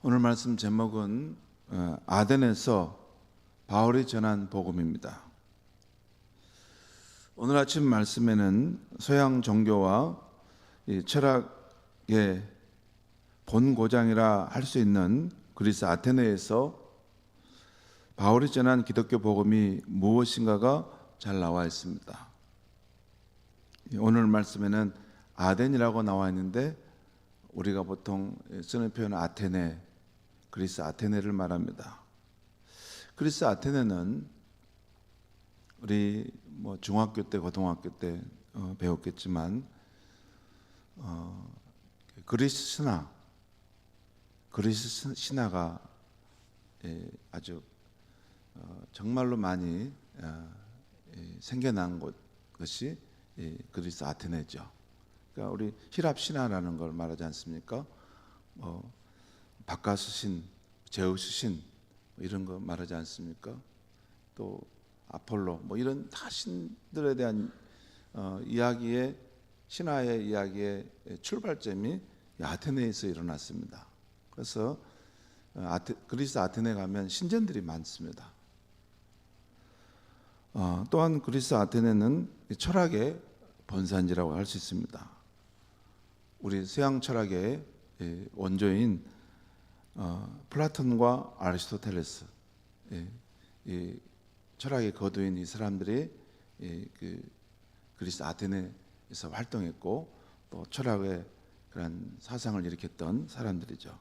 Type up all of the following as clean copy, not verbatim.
오늘 말씀 제목은 아덴에서 바울이 전한 복음입니다. 오늘 아침 말씀에는 서양 종교와 철학의 본고장이라 할 수 있는 그리스 아테네에서 바울이 전한 기독교 복음이 무엇인가가 잘 나와 있습니다. 오늘 말씀에는 아덴이라고 나와 있는데 우리가 보통 쓰는 표현은 아테네, 그리스 아테네를 말합니다. 그리스 아테네는 우리 중학교 때, 고등학교 때 배웠겠지만 그리스 신화가 아주 정말로 많이 생겨난 것이 그리스 아테네죠. 그러니까 우리 힐랍 신화라는 걸 말하지 않습니까? 바카스 신, 제우스 신 이런 거 말하지 않습니까? 또 아폴로 이런 다 신들에 대한 이야기의 신화의 이야기의 출발점이 아테네에서 일어났습니다. 그래서 그리스 아테네 가면 신전들이 많습니다. 또한 그리스 아테네는 철학의 본산지라고 할 수 있습니다. 우리 서양 철학의 원조인 플라톤과 아리스토텔레스, 이 철학의 거두인 이 사람들이 그리스 아테네에서 활동했고 또 철학의 그런 사상을 일으켰던 사람들이죠.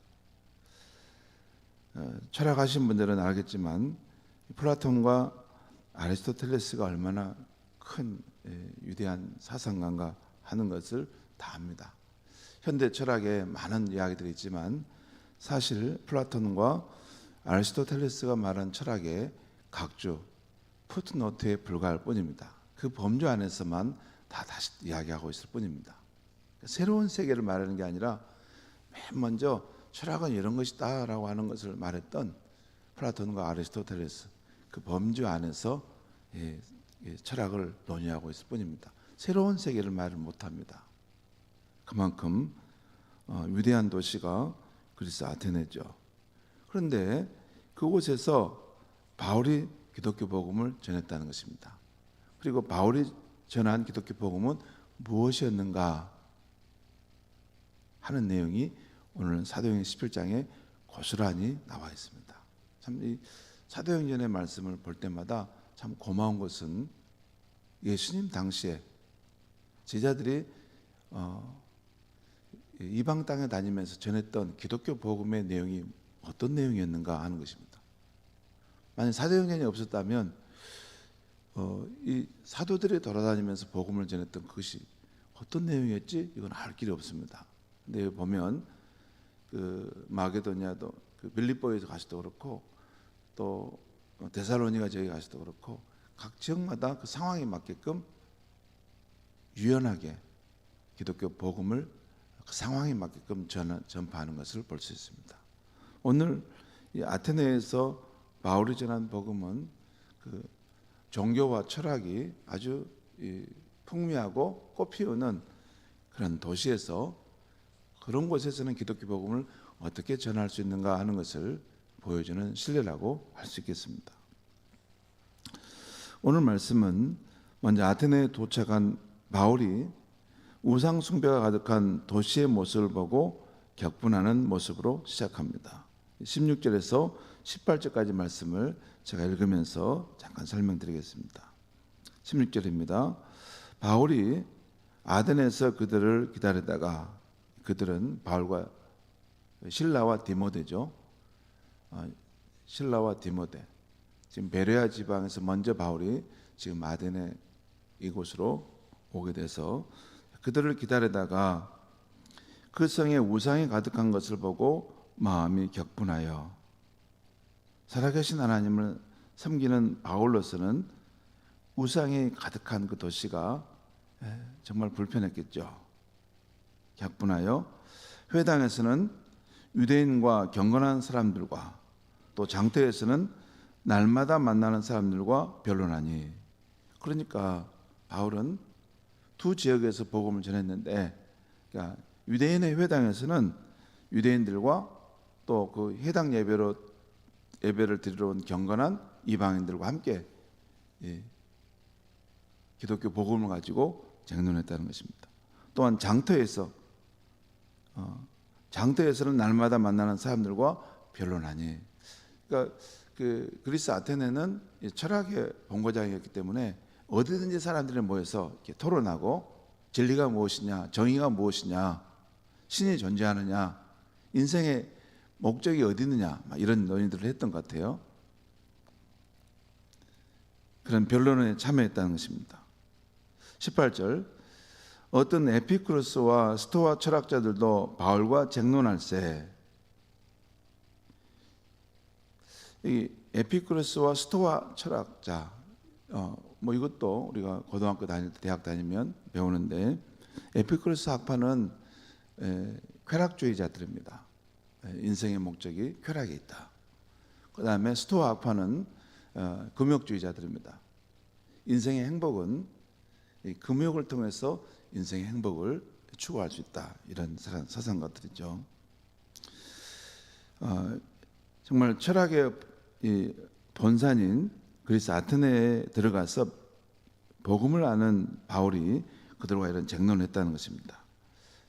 철학하신 분들은 알겠지만 플라톤과 아리스토텔레스가 얼마나 큰 위대한 사상가인가 하는 것을 다 압니다. 현대 철학에 많은 이야기들이 있지만 사실 플라톤과 아리스토텔레스가 말한 철학의 각주 푸트노트에 불과할 뿐입니다. 그 범주 안에서만 다시 이야기하고 있을 뿐입니다. 새로운 세계를 말하는 게 아니라 맨 먼저 철학은 이런 것이다 라고 하는 것을 말했던 플라톤과 아리스토텔레스 그 범주 안에서 철학을 논의하고 있을 뿐입니다. 새로운 세계를 말을 못합니다. 그만큼 위대한 도시가 그리스 아테네죠. 그런데 그곳에서 바울이 기독교 복음을 전했다는 것입니다. 그리고 바울이 전한 기독교 복음은 무엇이었는가 하는 내용이 오늘 사도행전 17장에 고스란히 나와 있습니다. 참 이 사도행전의 말씀을 볼 때마다 참 고마운 것은 예수님 당시에 제자들이 이방 땅에 다니면서 전했던 기독교 복음의 내용이 어떤 내용이었는가 하는 것입니다. 만약 사도행전이 없었다면 이 사도들이 돌아다니면서 복음을 전했던 그것이 어떤 내용이었지? 이건 알 길이 없습니다. 근데 여기 보면 그 마게도냐도 그 빌립보에서 가시도 그렇고 또 데살로니가 저기 가시도 그렇고 각 지역마다 그 상황에 맞게끔 유연하게 기독교 복음을 그 상황에 맞게끔 전파하는 것을 볼 수 있습니다. 오늘 이 아테네에서 바울이 전한 복음은 그 종교와 철학이 아주 풍미하고 꽃피우는 그런 도시에서 그런 곳에서는 기독교 복음을 어떻게 전할 수 있는가 하는 것을 보여주는 실례라고 할 수 있겠습니다. 오늘 말씀은 먼저 아테네에 도착한 바울이 우상 숭배가 가득한 도시의 모습을 보고 격분하는 모습으로 시작합니다. 16절에서 18절까지 말씀을 제가 읽으면서 잠깐 설명드리겠습니다. 16절입니다. 바울이 아덴에서 그들을 기다리다가 그들은 바울과 실라와 디모데죠. 실라와 디모데 지금 베레아 지방에서 먼저 바울이 지금 아덴에 이곳으로 오게 돼서 그들을 기다리다가 그 성에 우상이 가득한 것을 보고 마음이 격분하여 살아계신 하나님을 섬기는 바울로서는 우상이 가득한 그 도시가 정말 불편했겠죠. 격분하여 회당에서는 유대인과 경건한 사람들과 또 장터에서는 날마다 만나는 사람들과 변론하니, 그러니까 바울은 두 지역에서 복음을 전했는데, 그러니까 유대인의 회당에서는 유대인들과 또 그 해당 예배를 드리러 온 경건한 이방인들과 함께 기독교 복음을 가지고 쟁론했다는 것입니다. 또한 장터에서는 날마다 만나는 사람들과 변론하니, 그러니까 그 그리스 아테네는 철학의 본고장이었기 때문에 어디든지 사람들이 모여서 이렇게 토론하고 진리가 무엇이냐, 정의가 무엇이냐, 신이 존재하느냐, 인생의 목적이 어디 있느냐, 이런 논의들을 했던 것 같아요. 그런 변론에 참여했다는 것입니다. 18절, 어떤 에피쿠로스와 스토아 철학자들도 바울과 쟁론할세. 이 에피쿠로스와 스토아 철학자, 이것도 우리가 고등학교 다닐 때, 대학 다니면 배우는데, 에피쿠로스 학파는 쾌락주의자들입니다. 인생의 목적이 쾌락에 있다. 그 다음에 스토아 학파는 금욕주의자들입니다. 인생의 행복은 금욕을 통해서 인생의 행복을 추구할 수 있다. 이런 사상가들이죠. 정말 철학의 본산인 그리스 아테네에 들어가서 복음을 아는 바울이 그들과 이런 쟁론을 했다는 것입니다.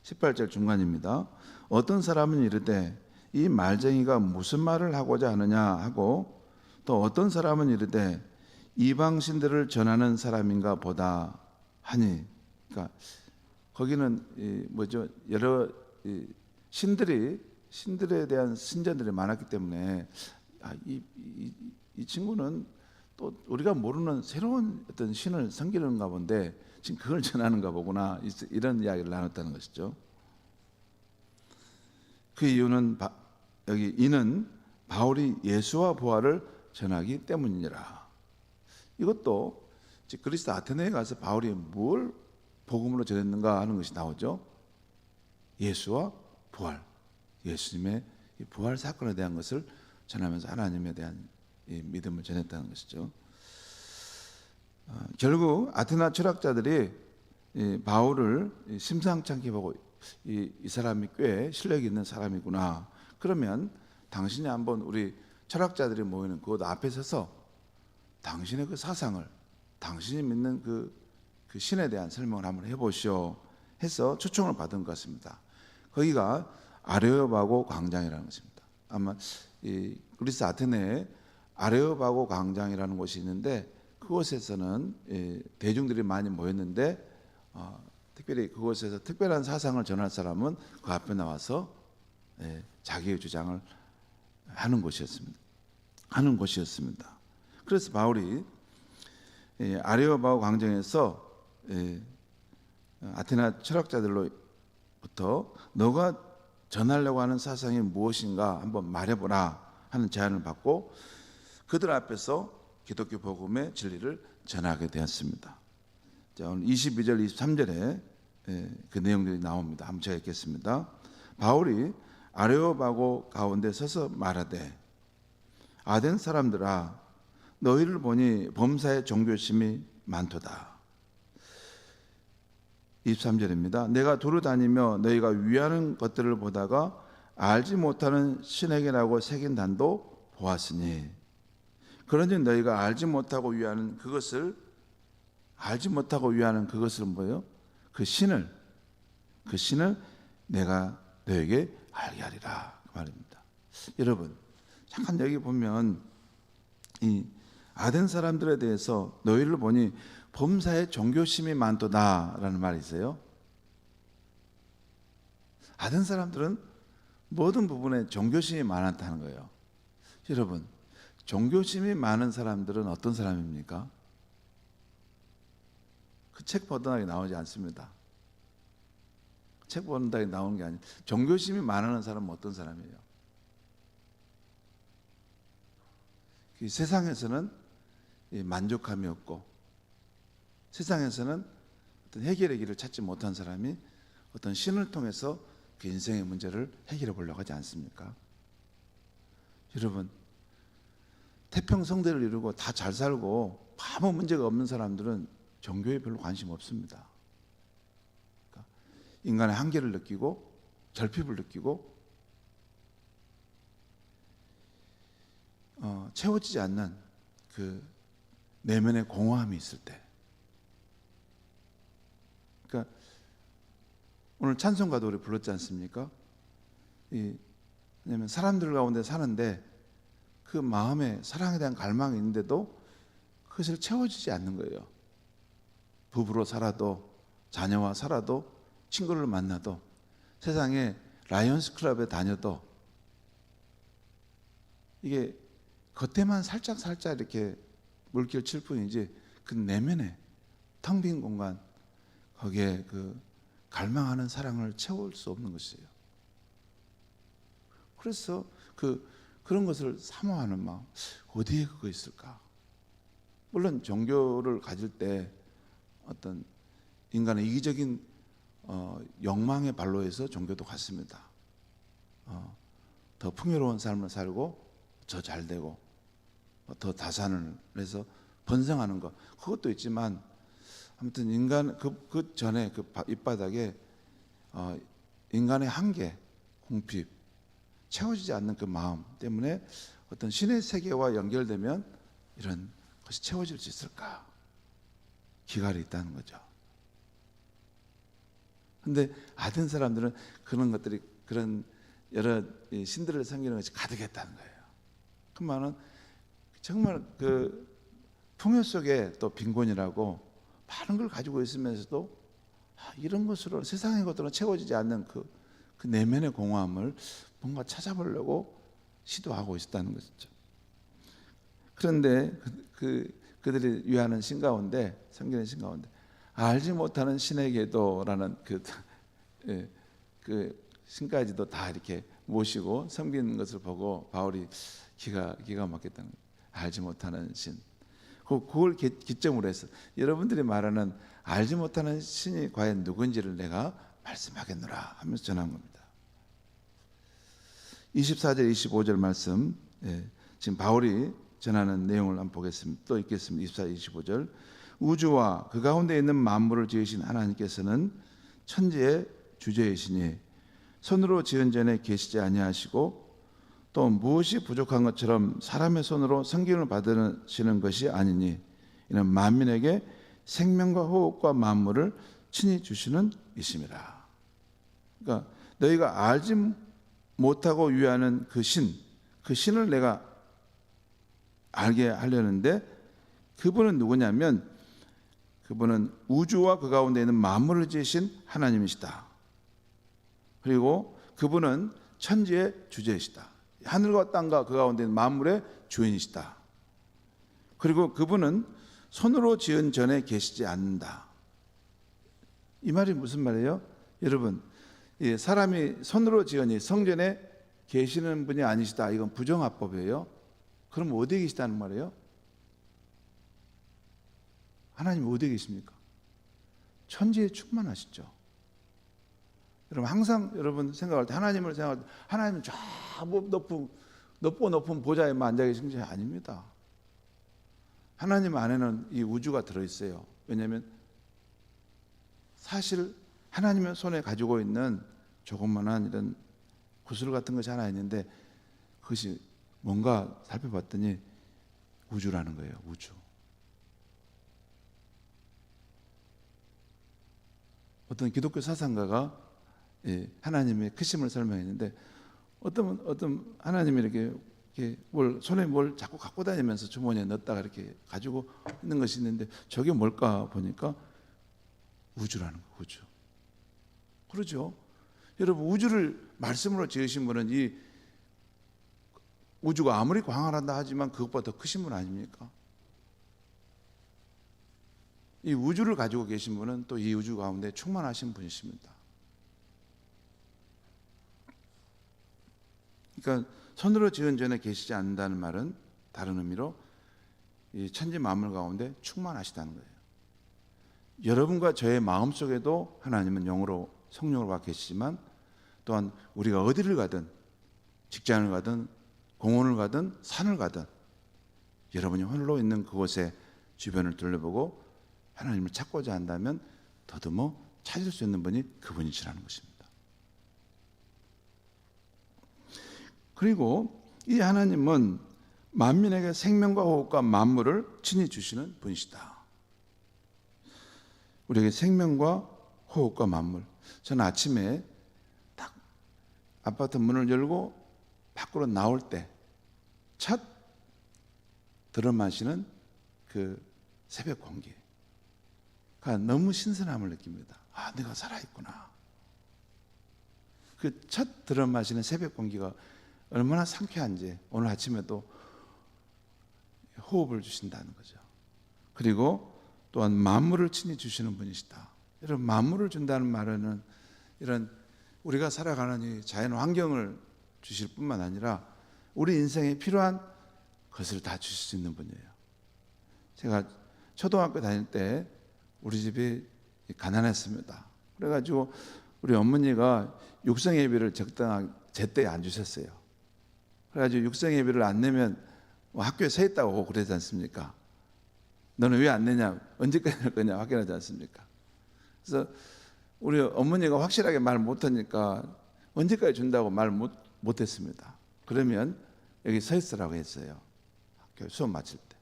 18절 중간입니다. 어떤 사람은 이르되 이 말쟁이가 무슨 말을 하고자 하느냐 하고, 또 어떤 사람은 이르되 이방 신들을 전하는 사람인가 보다 하니, 그러니까 거기는 여러 신들에 대한 신전들이 많았기 때문에 이 친구는 또 우리가 모르는 새로운 어떤 신을 섬기는가 본데 지금 그걸 전하는가 보구나, 이런 이야기를 나눴다는 것이죠. 그 이유는 이는 바울이 예수와 부활을 전하기 때문이니라. 이것도 그리스 아테네에 가서 바울이 뭘 복음으로 전했는가 하는 것이 나오죠. 예수와 부활, 예수님의 부활 사건에 대한 것을 전하면서 하나님에 대한 믿음을 전했다는 것이죠. 결국 아테네 철학자들이 바울을 심상치 않게 보고 이 사람이 꽤 실력이 있는 사람이구나, 그러면 당신이 한번 우리 철학자들이 모이는 그곳 앞에 서서 당신의 그 사상을, 당신이 믿는 그 신에 대한 설명을 한번 해보시오 해서 초청을 받은 것 같습니다. 거기가 아레오바고 광장이라는 것입니다. 아마 이 그리스 아테네에 아레오바고 광장이라는 곳이 있는데, 그곳에서는 대중들이 많이 모였는데 특별히 그곳에서 특별한 사상을 전할 사람은 그 앞에 나와서 자기의 주장을 하는 곳이었습니다. 그래서 바울이 아레오바고 광장에서 아테네 철학자들로부터 너가 전하려고 하는 사상이 무엇인가 한번 말해보라 하는 제안을 받고 그들 앞에서 기독교 복음의 진리를 전하게 되었습니다. 자, 오늘 22절, 23절에 그 내용들이 나옵니다. 한번 제가 읽겠습니다. 바울이 아레오바고 가운데 서서 말하되, 아덴 사람들아, 너희를 보니 범사에 종교심이 많도다. 23절입니다. 내가 두루 다니며 너희가 위하는 것들을 보다가 알지 못하는 신에게라고 새긴 단도 보았으니, 그런즉 너희가 알지 못하고 위하는 그것을 뭐예요? 그 신을 내가 너에게 알게 하리라, 그 말입니다. 여러분, 잠깐 여기 보면 이 아덴 사람들에 대해서 너희를 보니 범사에 종교심이 많도다라는 말이 있어요. 아덴 사람들은 모든 부분에 종교심이 많았다는 거예요. 여러분, 종교심이 많은 사람들은 어떤 사람입니까? 그 책 보던하게 나오지 않습니다. 책 보던하게 나오는 게 아니에요. 종교심이 많은 사람은 어떤 사람이에요? 이 세상에서는 만족함이 없고, 세상에서는 어떤 해결의 길을 찾지 못한 사람이 어떤 신을 통해서 그 인생의 문제를 해결해 보려고 하지 않습니까? 여러분, 태평성대를 이루고 다 잘 살고 아무 문제가 없는 사람들은 종교에 별로 관심 없습니다. 그러니까 인간의 한계를 느끼고 결핍을 느끼고 채워지지 않는 그 내면의 공허함이 있을 때, 그러니까 오늘 찬송가도 우리 불렀지 않습니까? 왜냐하면 사람들 가운데 사는데 그 마음에 사랑에 대한 갈망이 있는데도 그것을 채워지지 않는 거예요. 부부로 살아도, 자녀와 살아도, 친구를 만나도, 세상에 라이언스 클럽에 다녀도 이게 겉에만 살짝 이렇게 물결 칠 뿐이지 그 내면에 텅 빈 공간, 거기에 그 갈망하는 사랑을 채울 수 없는 것이에요. 그래서 그런 것을 사모하는 마음, 어디에 그거 있을까? 물론 종교를 가질 때 어떤 인간의 이기적인 욕망의 발로해서 종교도 같습니다. 더 풍요로운 삶을 살고 더 잘 되고 더 다산을 해서 번성하는 것, 그것도 있지만 아무튼 인간 그 전에 그 밑바닥에 인간의 한계, 궁핍, 채워지지 않는 그 마음 때문에 어떤 신의 세계와 연결되면 이런 것이 채워질 수 있을까? 기갈이 있다는 거죠. 근데 아는 사람들은 그런 것들이, 그런 여러 신들을 섬기는 것이 가득했다는 거예요. 그 말은 정말 그 풍요 속에 또 빈곤이라고 많은 걸 가지고 있으면서도 이런 것으로 세상의 것들은 채워지지 않는 그 내면의 공허함을 뭔가 찾아보려고 시도하고 있었다는 것이죠. 그런데 그들이 위하는 신 가운데, 섬기는 신 가운데 알지 못하는 신에게도라는 그 신까지도 다 이렇게 모시고 섬기는 것을 보고 바울이 기가 막혔다는 거예요. 알지 못하는 신. 그걸 기점으로 해서 여러분들이 말하는 알지 못하는 신이 과연 누군지를 내가 말씀하겠노라 하면서 전한 겁니다. 24절 25절 말씀, 지금 바울이 전하는 내용을 한번 보겠습니다. 또 읽겠습니다. 24, 25절. 우주와 그 가운데 있는 만물을 지으신 하나님께서는 천지의 주제이시니 손으로 지은 전에 계시지 아니하시고 또 무엇이 부족한 것처럼 사람의 손으로 섬김을 받으시는 것이 아니니 이는 만민에게 생명과 호흡과 만물을 친히 주시는 이심이라. 그러니까 너희가 알지 못하고 위하는 그 신을 내가 알게 하려는데, 그분은 누구냐면 그분은 우주와 그 가운데 있는 만물을 지으신 하나님이시다. 그리고 그분은 천지의 주제이시다. 하늘과 땅과 그 가운데 있는 만물의 주인이시다. 그리고 그분은 손으로 지은 전에 계시지 않는다. 이 말이 무슨 말이에요? 여러분, 사람이 손으로 지으니 성전에 계시는 분이 아니시다, 이건 부정합법이에요. 그럼 어디에 계시다는 말이에요? 하나님 어디에 계십니까? 천지에 충만하시죠. 여러분 항상 여러분 생각할 때, 하나님을 생각할 때 하나님은 저 높고 높은 보좌에만 앉아 계신 것이 아닙니다. 하나님 안에는 이 우주가 들어있어요. 왜냐하면 사실 하나님의 손에 가지고 있는 조그만한 이런 구슬 같은 것이 하나 있는데 그것이 뭔가 살펴봤더니 우주라는 거예요. 우주. 어떤 기독교 사상가가 하나님의 크심을 설명했는데, 어떤 하나님이 이렇게 손에 뭘 자꾸 갖고 다니면서 주머니에 넣었다가 이렇게 가지고 있는 것이 있는데 저게 뭘까 보니까 우주라는 거, 우주. 그렇죠? 여러분, 우주를 말씀으로 지으신 분은 이 우주가 아무리 광활하다 하지만 그것보다 더 크신 분 아닙니까? 이 우주를 가지고 계신 분은 또 이 우주 가운데 충만하신 분이십니다. 그러니까 손으로 지은 전에 계시지 않는다는 말은 다른 의미로 이 천지 만물 가운데 충만하시다는 거예요. 여러분과 저의 마음속에도 하나님은 영으로, 성령으로 와 계시지만 또한 우리가 어디를 가든, 직장을 가든 공원을 가든 산을 가든 여러분이 홀로 있는 그곳에 주변을 둘러보고 하나님을 찾고자 한다면 더듬어 찾을 수 있는 분이 그분이시라는 것입니다. 그리고 이 하나님은 만민에게 생명과 호흡과 만물을 친히 주시는 분이시다. 우리에게 생명과 호흡과 만물. 저는 아침에 딱 아파트 문을 열고 밖으로 나올 때 첫 들어마시는 그 새벽 공기가 너무 신선함을 느낍니다. 아, 내가 살아있구나. 그 첫 들어마시는 새벽 공기가 얼마나 상쾌한지 오늘 아침에도 호흡을 주신다는 거죠. 그리고 또한 만물을 친히 주시는 분이시다. 이런 만물을 준다는 말은 이런 우리가 살아가는 이 자연 환경을 주실 뿐만 아니라 우리 인생에 필요한 것을 다 주실 수 있는 분이에요. 제가 초등학교 다닐 때 우리 집이 가난했습니다. 그래가지고 우리 어머니가 육성예비를 적당하게 제때 안 주셨어요. 그래가지고 육성예비를 안 내면 학교에 서 있다고 오고 그러지 않습니까? 너는 왜 안 내냐? 언제까지 낼 거냐? 확인하지 않습니까? 그래서 우리 어머니가 확실하게 말 못하니까 언제까지 준다고 말 못했습니다. 그러면 여기 서 있으라고 했어요. 학교 수업 마칠 때.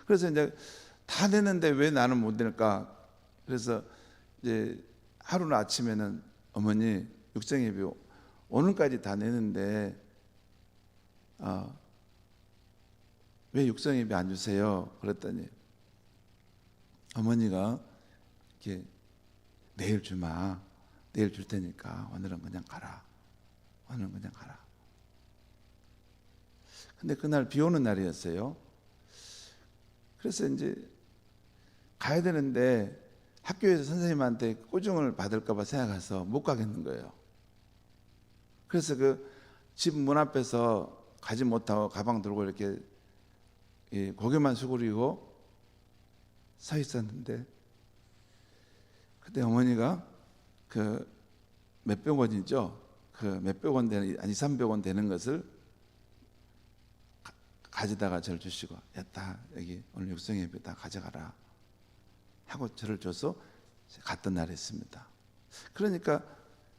그래서 이제 다 내는데 왜 나는 못 낼까? 그래서 이제 하루는 아침에는 어머니 육성예비 오늘까지 다 내는데 왜 육성예비 안 주세요? 그랬더니 어머니가 이렇게 내일 주마. 내일 줄 테니까 오늘은 그냥 가라. 오늘은 그냥 가라. 근데 그날 비 오는 날이었어요. 그래서 이제 가야 되는데 학교에서 선생님한테 꾸중을 받을까 봐 생각해서 못 가겠는 거예요. 그래서 그 집 문 앞에서 가지 못하고 가방 들고 이렇게 고개만 수그리고 서 있었는데 그때 어머니가 그 몇백 원이죠. 그 몇백 원 되는, 아니 300원 되는 것을 가져다가 저를 주시고, 야, 다 여기 오늘 육성예배 다 가져가라 하고 저를 줘서 갔던 날이었습니다. 그러니까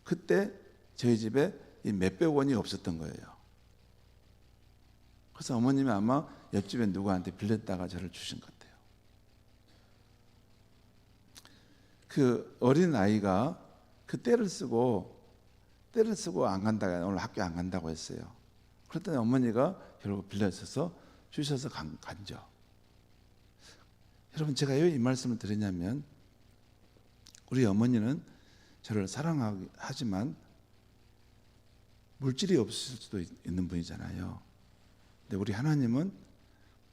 그때 저희 집에 이 몇백 원이 없었던 거예요. 그래서 어머님이 아마 옆집에 누구한테 빌렸다가 저를 주신 것 같아요. 그 어린 아이가 그 때를 쓰고 안 간다고, 오늘 학교 안 간다고 했어요. 그랬더니 어머니가 결국 빌려서 주셔서 간죠. 여러분, 제가 왜 이 말씀을 드리냐면, 우리 어머니는 저를 사랑하지만 물질이 없을 수도 있는 분이잖아요. 근데 우리 하나님은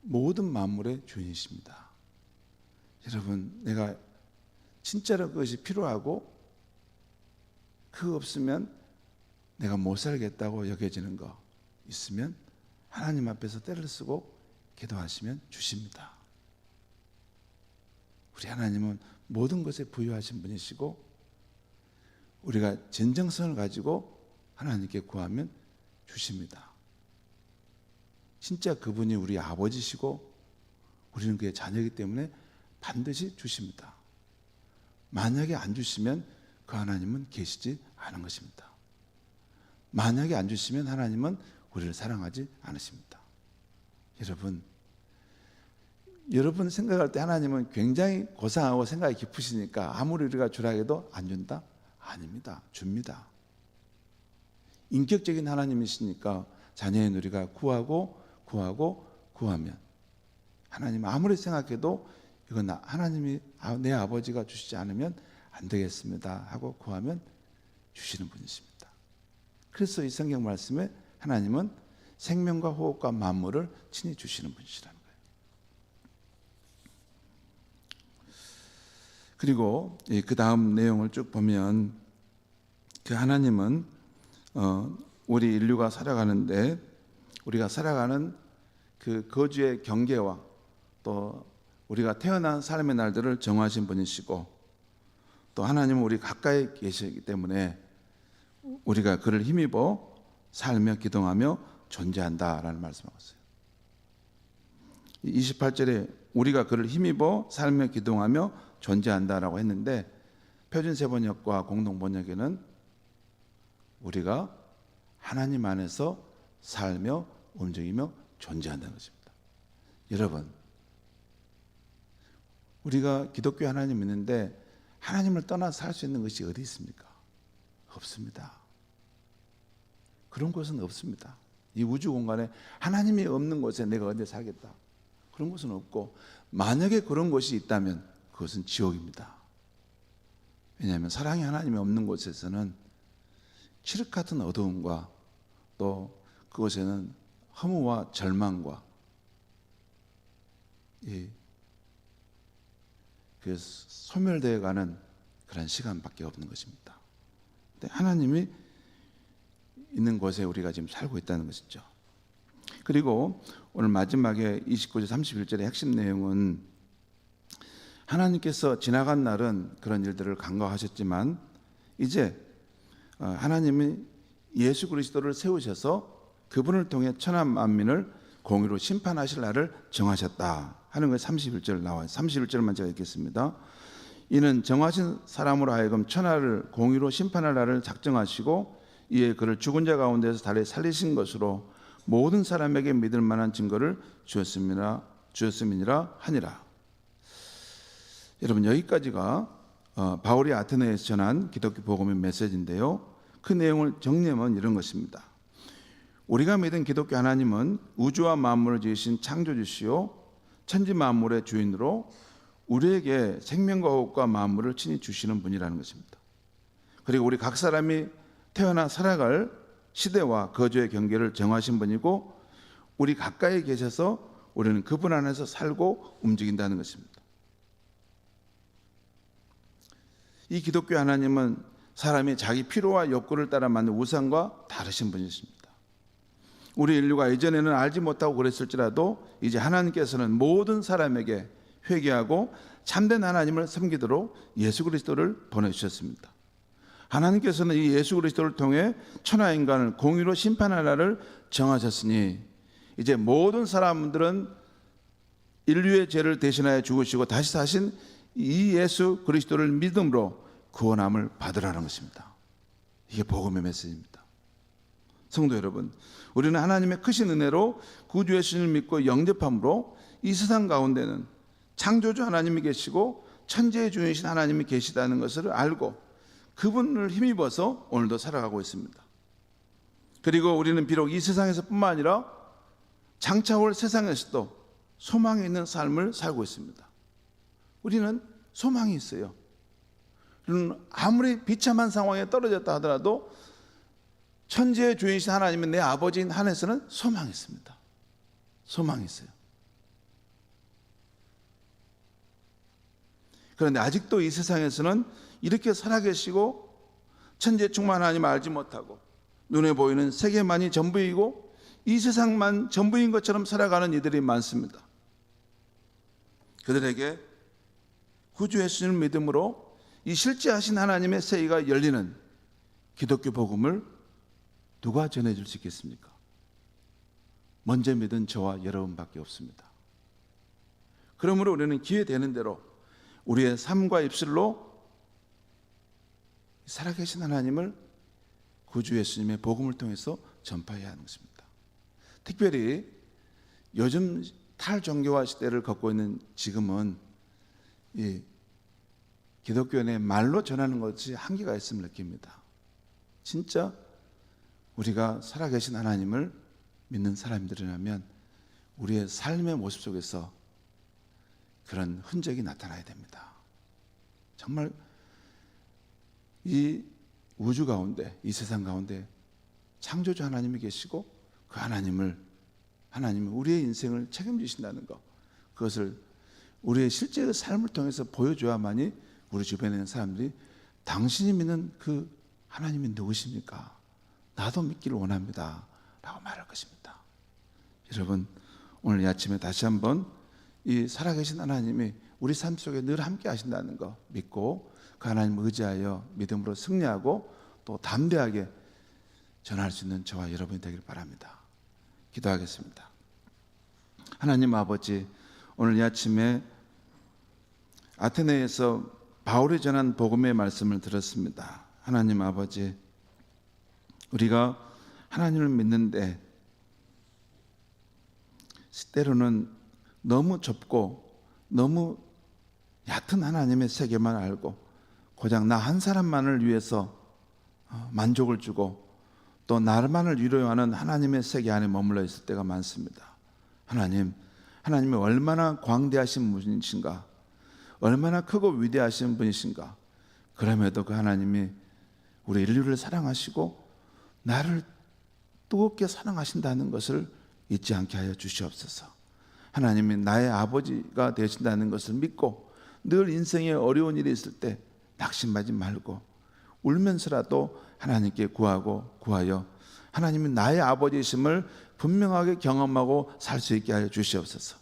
모든 만물의 주인이십니다. 여러분, 내가 진짜로 그것이 필요하고 그거 없으면 내가 못 살겠다고 여겨지는 거 있으면 하나님 앞에서 때를 쓰고 기도하시면 주십니다. 우리 하나님은 모든 것에 부유하신 분이시고, 우리가 진정성을 가지고 하나님께 구하면 주십니다. 진짜 그분이 우리 아버지시고 우리는 그의 자녀이기 때문에 반드시 주십니다. 만약에 안 주시면 그 하나님은 계시지 않은 것입니다. 만약에 안 주시면 하나님은 우리를 사랑하지 않으십니다. 여러분 생각할 때 하나님은 굉장히 고상하고 생각이 깊으시니까 아무리 우리가 주라 해도 안 준다? 아닙니다. 줍니다. 인격적인 하나님이시니까 자녀인 우리가 구하면 하나님 아무리 생각해도 이건 하나님이 내 아버지가 주시지 않으면 안 되겠습니다 하고 구하면 주시는 분이십니다. 그래서 이 성경 말씀에 하나님은 생명과 호흡과 만물을 친히 주시는 분이시라는 거예요. 그리고 그 다음 내용을 쭉 보면 그 하나님은 우리 인류가 살아가는데 우리가 살아가는 그 거주의 경계와 또 우리가 태어난 삶의 날들을 정하신 분이시고, 또 하나님은 우리 가까이 계시기 때문에 우리가 그를 힘입어 살며 기도하며 존재한다라는 말씀하고 있어요. 28절에 우리가 그를 힘입어 살며 기도하며 존재한다라고 했는데, 표준세번역과 공동번역에는 우리가 하나님 안에서 살며 움직이며 존재한다는 것입니다. 여러분, 우리가 기독교 하나님 믿는데 하나님을 떠나서 살 수 있는 것이 어디 있습니까? 없습니다. 그런 곳은 없습니다. 이 우주 공간에 하나님이 없는 곳에 내가 어디 살겠다, 그런 곳은 없고, 만약에 그런 곳이 있다면 그것은 지옥입니다. 왜냐하면 사랑의 하나님이 없는 곳에서는 칠흑 같은 어두움과 또 그곳에는 허무와 절망과 그 소멸되어 가는 그런 시간밖에 없는 것입니다. 근데 하나님이 있는 곳에 우리가 지금 살고 있다는 것이죠. 그리고 오늘 마지막에 29절 31절의 핵심 내용은 하나님께서 지나간 날은 그런 일들을 간과하셨지만 이제 하나님이 예수 그리스도를 세우셔서 그분을 통해 천하 만민을 공의로 심판하실 날을 정하셨다 하는 거 31절 나와요. 31절만 제가 읽겠습니다. 이는 정하신 사람으로 하여금 천하를 공의로 심판할 날을 작정하시고 이에 그를 죽은 자 가운데서 다시 살리신 것으로 모든 사람에게 믿을 만한 증거를 주었음이니라 하니라. 여러분, 여기까지가 바울이 아테네에서 전한 기독교 복음의 메시지인데요, 그 내용을 정리하면 이런 것입니다. 우리가 믿은 기독교 하나님은 우주와 만물을 지으신 창조주시요 천지 만물의 주인으로 우리에게 생명과 호흡과 만물을 친히 주시는 분이라는 것입니다. 그리고 우리 각 사람이 태어나 살아갈 시대와 거주의 경계를 정하신 분이고, 우리 가까이 계셔서 우리는 그분 안에서 살고 움직인다는 것입니다. 이 기독교 하나님은 사람이 자기 필요와 욕구를 따라 만든 우상과 다르신 분이십니다. 우리 인류가 이전에는 알지 못하고 그랬을지라도 이제 하나님께서는 모든 사람에게 회개하고 참된 하나님을 섬기도록 예수 그리스도를 보내주셨습니다. 하나님께서는 이 예수 그리스도를 통해 천하 인간을 공의로 심판할 날을 정하셨으니 이제 모든 사람들은 인류의 죄를 대신하여 죽으시고 다시 사신 이 예수 그리스도를 믿음으로 구원함을 받으라는 것입니다. 이게 복음의 메시지입니다. 성도 여러분, 우리는 하나님의 크신 은혜로 구주의 신을 믿고 영접함으로 이 세상 가운데는 창조주 하나님이 계시고 천지의 주인이신 하나님이 계시다는 것을 알고 그분을 힘입어서 오늘도 살아가고 있습니다. 그리고 우리는 비록 이 세상에서 뿐만 아니라 장차 올 세상에서도 소망이 있는 삶을 살고 있습니다. 우리는 소망이 있어요. 우리는 아무리 비참한 상황에 떨어졌다 하더라도 천지의 주인이신 하나님은 내 아버지인 하늘에서는 소망이 있습니다. 소망이 있어요. 그런데 아직도 이 세상에서는 이렇게 살아계시고 천지에 충만한 하나님을 알지 못하고 눈에 보이는 세계만이 전부이고 이 세상만 전부인 것처럼 살아가는 이들이 많습니다. 그들에게 구주의 신을 믿음으로 이 실제하신 하나님의 세계가 열리는 기독교 복음을 누가 전해줄 수 있겠습니까? 먼저 믿은 저와 여러분밖에 없습니다. 그러므로 우리는 기회 되는 대로 우리의 삶과 입술로 살아계신 하나님을 구주 예수님의 복음을 통해서 전파해야 하는 것입니다. 특별히 요즘 탈종교화 시대를 겪고 있는 지금은 이 기독교인의 말로 전하는 것이 한계가 있음을 느낍니다. 진짜 우리가 살아계신 하나님을 믿는 사람들이라면 우리의 삶의 모습 속에서 그런 흔적이 나타나야 됩니다. 정말 이 우주 가운데, 이 세상 가운데 창조주 하나님이 계시고 그 하나님은 우리의 인생을 책임지신다는 것, 그것을 우리의 실제의 삶을 통해서 보여줘야만이 우리 주변에 있는 사람들이 당신이 믿는 그 하나님이 누구십니까? 나도 믿기를 원합니다 라고 말할 것입니다. 여러분, 오늘 이 아침에 다시 한번 이 살아계신 하나님이 우리 삶 속에 늘 함께 하신다는 거 믿고 그 하나님을 의지하여 믿음으로 승리하고 또 담대하게 전할 수 있는 저와 여러분이 되길 바랍니다. 기도하겠습니다. 하나님 아버지, 오늘 이 아침에 아테네에서 바울이 전한 복음의 말씀을 들었습니다. 하나님 아버지, 우리가 하나님을 믿는데 때로는 너무 좁고 너무 얕은 하나님의 세계만 알고 고작 나 한 사람만을 위해서 만족을 주고 또 나만을 위로하는 하나님의 세계 안에 머물러 있을 때가 많습니다. 하나님이 얼마나 광대하신 분이신가, 얼마나 크고 위대하신 분이신가. 그럼에도 그 하나님이 우리 인류를 사랑하시고 나를 뜨겁게 사랑하신다는 것을 잊지 않게 하여 주시옵소서. 하나님이 나의 아버지가 되신다는 것을 믿고 늘 인생에 어려운 일이 있을 때 낙심하지 말고 울면서라도 하나님께 구하여 하나님이 나의 아버지이심을 분명하게 경험하고 살 수 있게 하여 주시옵소서.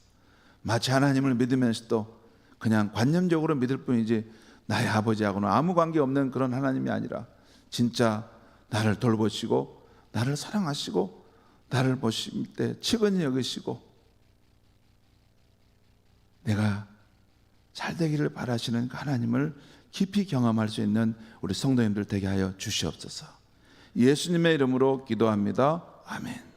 마치 하나님을 믿으면서도 그냥 관념적으로 믿을 뿐이지 나의 아버지하고는 아무 관계없는 그런 하나님이 아니라 진짜 나를 돌보시고 나를 사랑하시고 나를 보실 때 측은히 여기시고 내가 잘 되기를 바라시는 그 하나님을 깊이 경험할 수 있는 우리 성도님들 되게 하여 주시옵소서. 예수님의 이름으로 기도합니다. 아멘.